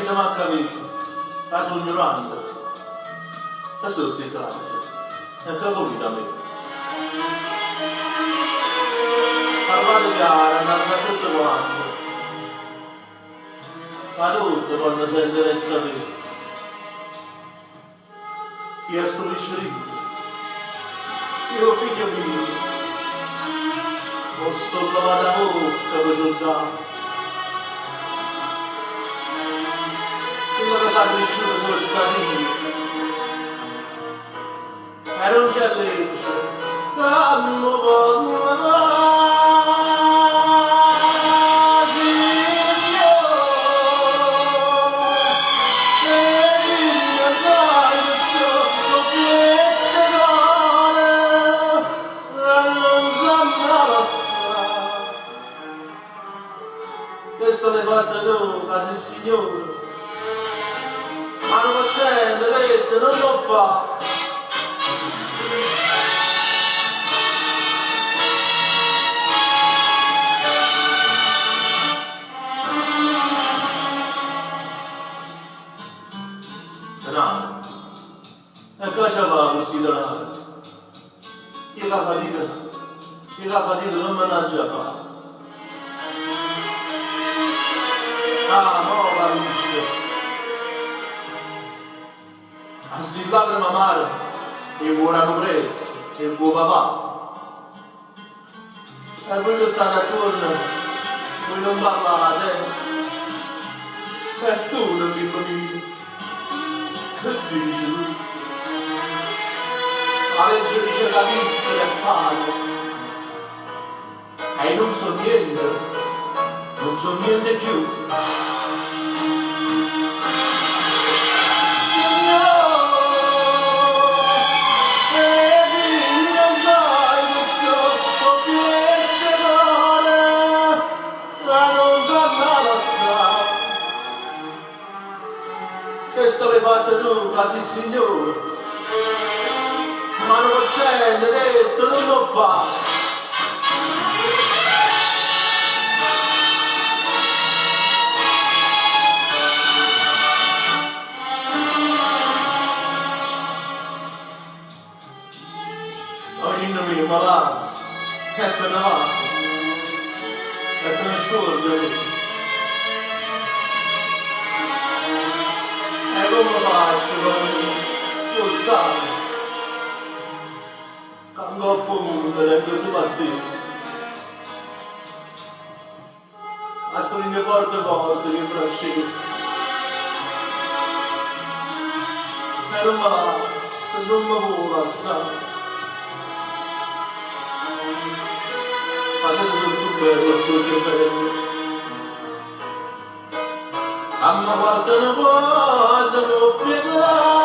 te mi ha capito, la sono ignorante. Questo sti tratti, è capito a me. Parlate chiaro, innanzi a tutto quanto. Ma tutto quando sente e sapere. Io sono ricciolito, io figlio mio, ho sollevato la bocca per giocare. Prima che sono cresciuto sono stato e non c'è legge, hanno parlato. Questo le faccio tu, quasi signore, ma non sente, questo non lo fa. Denaro, e cosa fa questo denaro? Io la fatica non me l'ha già fatta. Ah, no, la luce. A sti lacrime amare, e vorranno preso, e il tuo papà. E voi che state attorno, voi non parlate. E tu non mi mio, che dici tu? La legge dice la vista del pane. E non so niente. Non so niente più. Signore, vedi, lo sai che so che se vuole, ma non torna la strada. Questo l'hai fatto tu, quasi signore, ma non sente, questo non lo fa. Ogni malato, e te ne va, e te ne scordi. E come faccio con il sangue? Quando ho paura e che si va a dire. A stringere forte forte che braccio. E non me la passa, non mi può passare. Facendo tutto bello, sto che bello. A me guarda una cosa con pietà.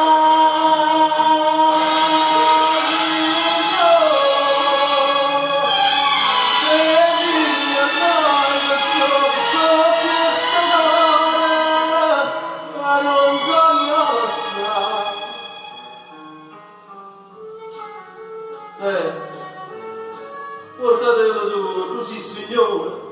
Portatelo tu, sì signore.